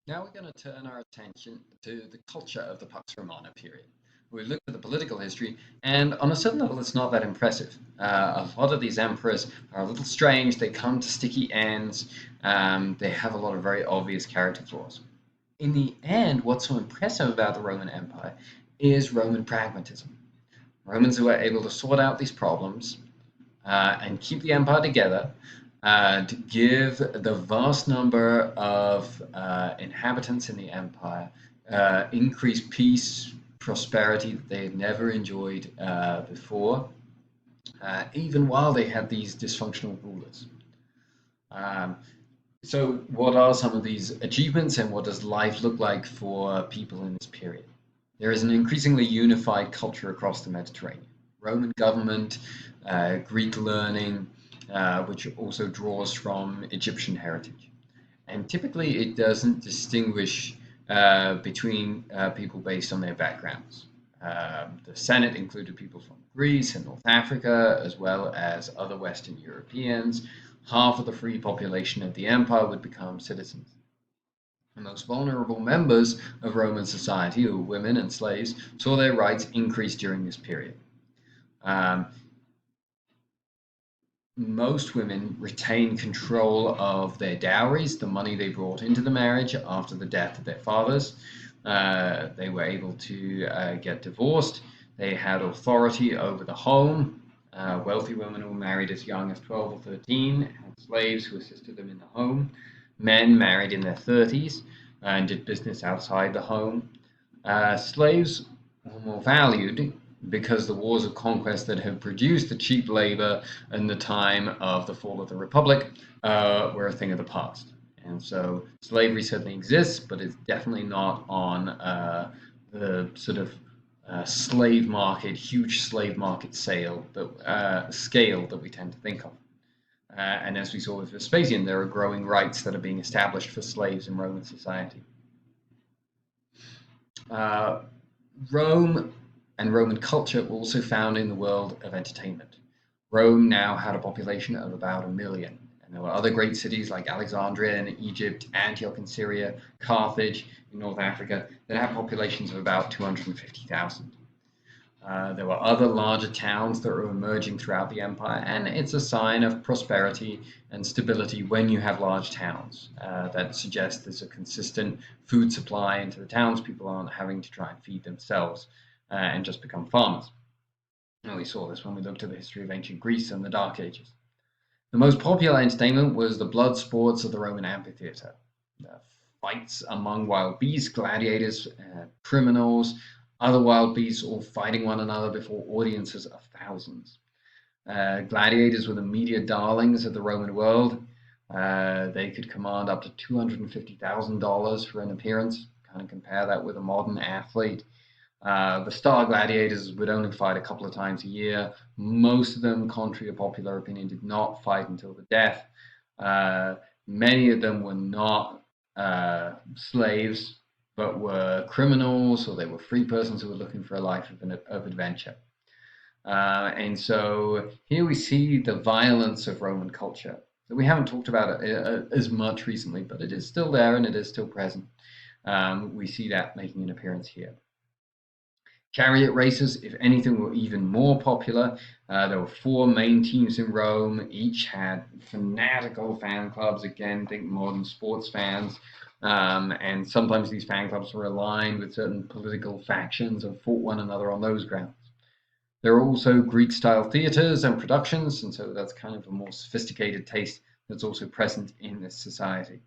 Now we're going to turn our attention to the culture of the Pax Romana period. We look at the political history, and on a certain level, it's not that impressive. A lot of these emperors are a little strange. They come to sticky ends. They have a lot of very obvious character flaws. In the end, what's so impressive about the Roman Empire is Roman pragmatism. Romans who were able to sort out these problems and keep the empire together, to give the vast number of inhabitants in the empire increased peace, prosperity that they had never enjoyed before, even while they had these dysfunctional rulers. Um, so, what are some of these achievements, and what does life look like for people in this period? There is an increasingly unified culture across the Mediterranean. Roman government, Greek learning, which also draws from Egyptian heritage. And typically, it doesn't distinguish between people based on their backgrounds. The Senate included people from Greece and North Africa, as well as other Western Europeans. Half of the free population of the empire would become citizens. The most vulnerable members of Roman society, who were women and slaves, saw their rights increase during this period. Um, most women retain control of their dowries, the money they brought into the marriage after the death of their fathers. They were able to get divorced. They had authority over the home. Wealthy women who were married as young as 12 or 13 had slaves who assisted them in the home. Men married in their 30s and did business outside the home. Slaves were more valued because the wars of conquest that had produced the cheap labor in the time of the fall of the Republic were a thing of the past. And so slavery certainly exists, but it's definitely not on the sort of slave market, huge slave market scale that we tend to think of. And as we saw with Vespasian, there are growing rights that are being established for slaves in Roman society. Uh, Rome and Roman culture were also found in the world of entertainment. Rome now had a population of about 1 million, and there were other great cities like Alexandria in Egypt, Antioch in Syria, Carthage in North Africa that had populations of about 250,000. There were other larger towns that were emerging throughout the empire, and it's a sign of prosperity and stability when you have large towns. That suggests there's a consistent food supply into the towns. People aren't having to try and feed themselves and just become farmers. And we saw this when we looked at the history of ancient Greece and the Dark Ages. The most popular entertainment was the blood sports of the Roman amphitheater. The fights among wild beasts, gladiators, criminals, other wild beasts all fighting one another before audiences of thousands. Gladiators were the media darlings of the Roman world. They could command up to $250,000 for an appearance. Kind of compare that with a modern athlete. The star gladiators would only fight a couple of times a year. Most of them, contrary to popular opinion, did not fight until the death. Many of them were not slaves, but were criminals, or they were free persons who were looking for a life of adventure. And so here we see the violence of Roman culture. We haven't talked about it as much recently, but it is still there and it is still present. We see that making an appearance here. Chariot races, if anything, were even more popular. There were 4 main teams in Rome. Each had fanatical fan clubs. Again, think modern sports fans. And sometimes these fan clubs were aligned with certain political factions and fought one another on those grounds. There are also Greek-style theatres and productions, and so that's kind of a more sophisticated taste that's also present in this society.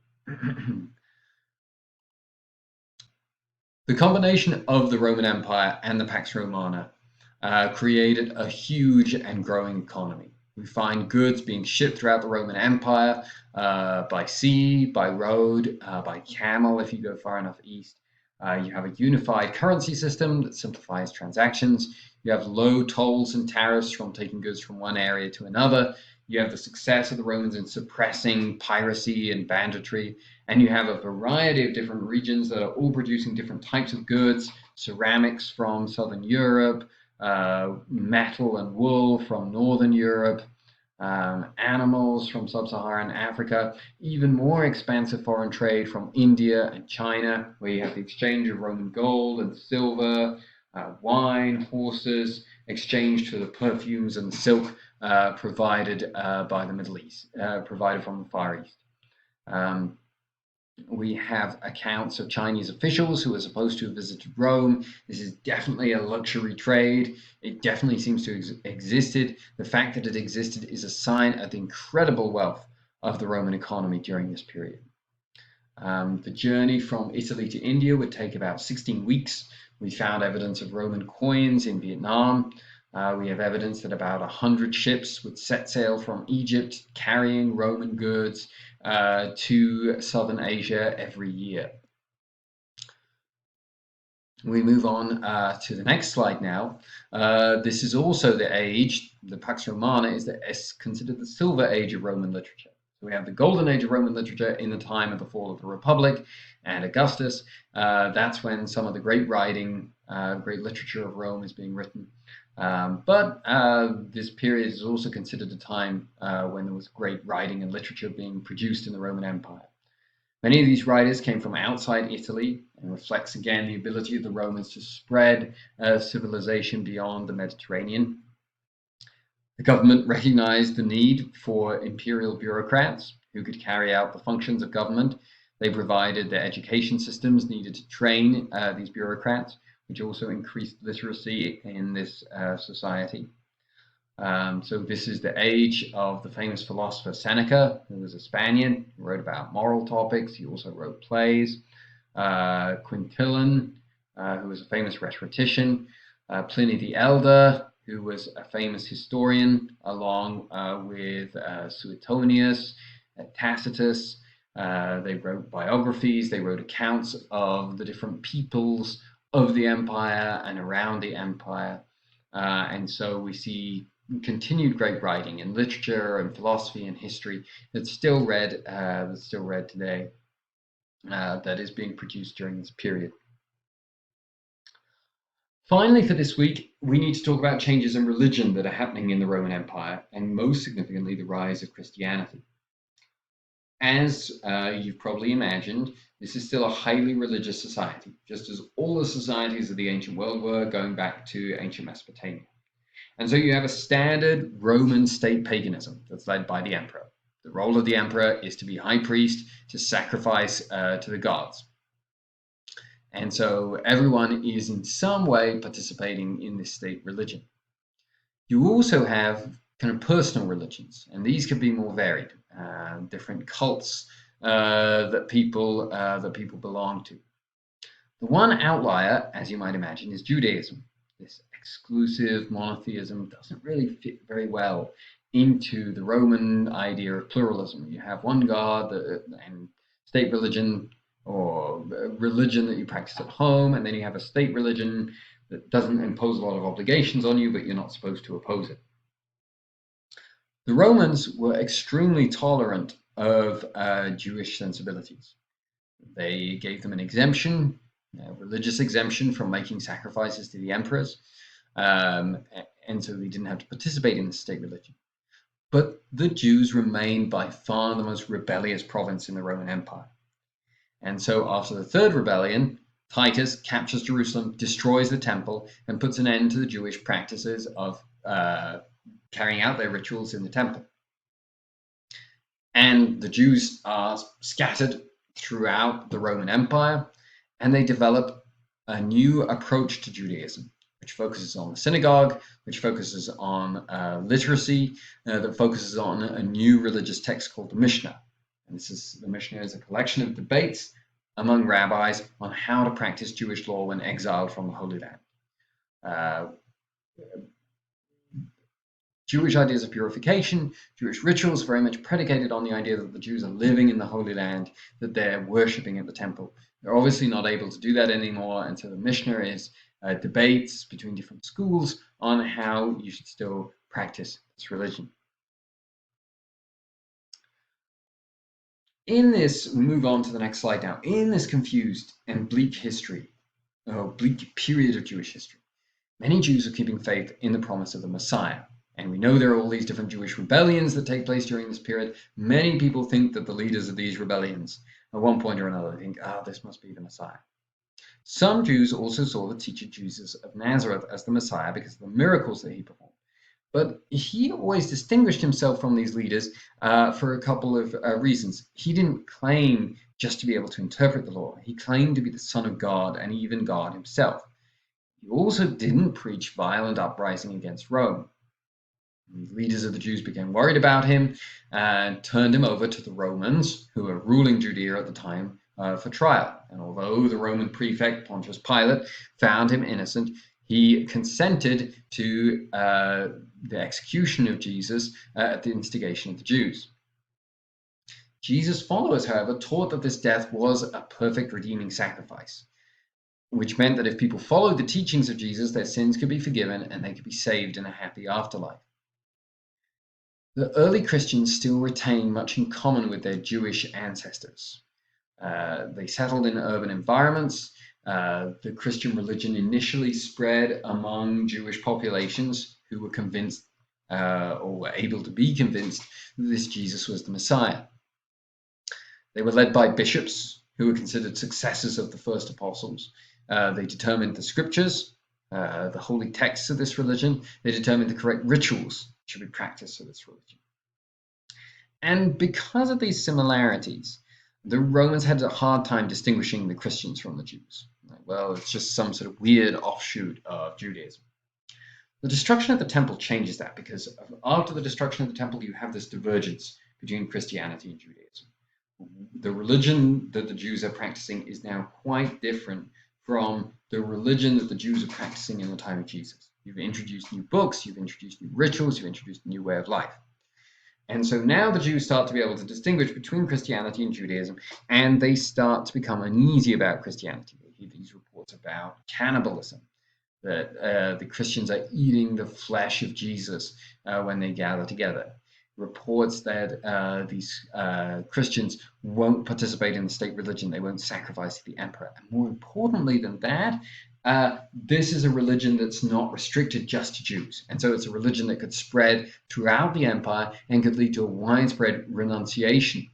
The combination of the Roman Empire and the Pax Romana created a huge and growing economy. We find goods being shipped throughout the Roman Empire by sea, by road, by camel if you go far enough east. You have a unified currency system that simplifies transactions. You have low tolls and tariffs from taking goods from one area to another. You have the success of the Romans in suppressing piracy and banditry. And you have a variety of different regions that are all producing different types of goods, ceramics from Southern Europe, metal and wool from Northern Europe, animals from sub-Saharan Africa, even more expansive foreign trade from India and China, where you have the exchange of Roman gold and silver, wine, horses, exchanged for the perfumes and the silk provided by the Middle East, provided from the Far East. We have accounts of Chinese officials who are supposed to have visited Rome. This is definitely a luxury trade. It definitely seems to have existed. The fact that it existed is a sign of the incredible wealth of the Roman economy during this period. The journey from Italy to India would take about 16 weeks. We found evidence of Roman coins in Vietnam. We have evidence that about 100 ships would set sail from Egypt carrying Roman goods to southern Asia every year. We move on to the next slide now. This is also the age, the Pax Romana is considered the silver age of Roman literature. So we have the golden age of Roman literature in the time of the fall of the Republic and Augustus. That's when some of the great writing, great literature of Rome is being written. But this period is also considered a time when there was great writing and literature being produced in the Roman Empire. Many of these writers came from outside Italy and reflects again the ability of the Romans to spread civilization beyond the Mediterranean. The government recognized the need for imperial bureaucrats who could carry out the functions of government. They provided the education systems needed to train these bureaucrats, which also increased literacy in this society. So this is the age of the famous philosopher Seneca, who was a Spaniard, who wrote about moral topics. He also wrote plays. Quintilian, who was a famous rhetorician. Pliny the Elder, who was a famous historian, along with Suetonius, Tacitus. They wrote biographies, they wrote accounts of the different peoples of the empire and around the empire. And so we see continued great writing in literature and philosophy and history that's still read today, that is being produced during this period. Finally, for this week, we need to talk about changes in religion that are happening in the Roman Empire, and most significantly, the rise of Christianity. As you've probably imagined, this is still a highly religious society, just as all the societies of the ancient world were, going back to ancient Mesopotamia. And so you have a standard Roman state paganism that's led by the emperor. The role of the emperor is to be high priest, to sacrifice to the gods. And so everyone is in some way participating in this state religion. You also have kind of personal religions, and these can be more varied, different cults that people belong to. The one outlier, as you might imagine, is Judaism. This exclusive monotheism doesn't really fit very well into the Roman idea of pluralism. You have one God and state religion, or religion that you practice at home, and then you have a state religion that doesn't impose a lot of obligations on you, but you're not supposed to oppose it. The Romans were extremely tolerant of Jewish sensibilities. They gave them an exemption, a religious exemption from making sacrifices to the emperors, and so they didn't have to participate in the state religion. But the Jews remained by far the most rebellious province in the Roman Empire. And so after the third rebellion, Titus captures Jerusalem, destroys the temple, and puts an end to the Jewish practices of carrying out their rituals in the temple. And the Jews are scattered throughout the Roman Empire, and they develop a new approach to Judaism, which focuses on the synagogue, which focuses on literacy, that focuses on a new religious text called the Mishnah. And the Mishnah is a collection of debates among rabbis on how to practice Jewish law when exiled from the Holy Land. Jewish ideas of purification, Jewish rituals very much predicated on the idea that the Jews are living in the Holy Land, that they're worshipping at the temple. They're obviously not able to do that anymore, and so the Mishnah is debates between different schools on how you should still practice this religion. In this, we move on to the next slide now. In this confused and bleak bleak period of Jewish history, many Jews are keeping faith in the promise of the Messiah. And we know there are all these different Jewish rebellions that take place during this period. Many people think that the leaders of these rebellions, at one point or another, think, this must be the Messiah. Some Jews also saw the teacher Jesus of Nazareth as the Messiah because of the miracles that he performed. But he always distinguished himself from these leaders for a couple of reasons. He didn't claim just to be able to interpret the law. He claimed to be the Son of God and even God himself. He also didn't preach violent uprising against Rome. The leaders of the Jews became worried about him and turned him over to the Romans, who were ruling Judea at the time, for trial. And although the Roman prefect, Pontius Pilate, found him innocent, he consented to the execution of Jesus at the instigation of the Jews. Jesus' followers, however, taught that this death was a perfect redeeming sacrifice, which meant that if people followed the teachings of Jesus, their sins could be forgiven and they could be saved in a happy afterlife. The early Christians still retain much in common with their Jewish ancestors. They settled in urban environments. The Christian religion initially spread among Jewish populations who were convinced or were able to be convinced that this Jesus was the Messiah. They were led by bishops who were considered successors of the first apostles. They determined the scriptures, the holy texts of this religion. They determined the correct rituals should be practiced for this religion. And because of these similarities, the Romans had a hard time distinguishing the Christians from the Jews. Well, it's just some sort of weird offshoot of Judaism. The destruction of the temple changes that, because after the destruction of the temple, you have this divergence between Christianity and Judaism. The religion that the Jews are practicing is now quite different from the religion that the Jews are practicing in the time of Jesus. You've introduced new books, you've introduced new rituals, you've introduced a new way of life. And so now the Jews start to be able to distinguish between Christianity and Judaism, and they start to become uneasy about Christianity. They hear these reports about cannibalism, that the Christians are eating the flesh of Jesus when they gather together. Reports that these Christians won't participate in the state religion, they won't sacrifice to the emperor. And more importantly than that, this is a religion that's not restricted just to Jews. And so it's a religion that could spread throughout the empire and could lead to a widespread renunciation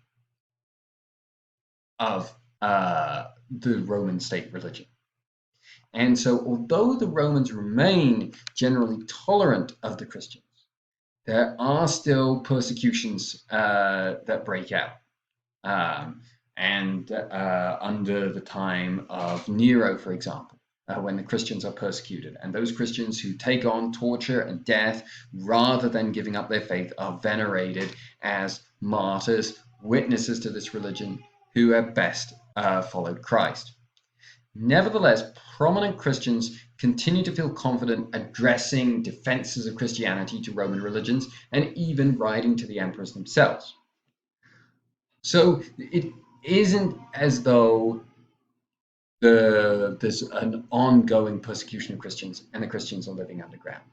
of the Roman state religion. And so although the Romans remain generally tolerant of the Christians, there are still persecutions that break out. Under the time of Nero, for example, when the Christians are persecuted, and those Christians who take on torture and death rather than giving up their faith are venerated as martyrs, witnesses to this religion, who at best followed Christ. Nevertheless, prominent Christians continue to feel confident addressing defenses of Christianity to Roman religions and even writing to the emperors themselves. So it isn't as though there's an ongoing persecution of Christians and the Christians are living underground.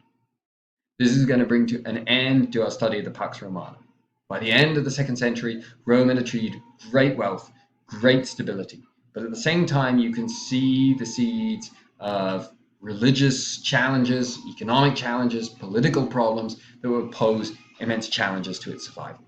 This is going to bring to an end to our study of the Pax Romana. By the end of the 2nd century, Rome had achieved great wealth, great stability. But at the same time, you can see the seeds of religious challenges, economic challenges, political problems that will pose immense challenges to its survival.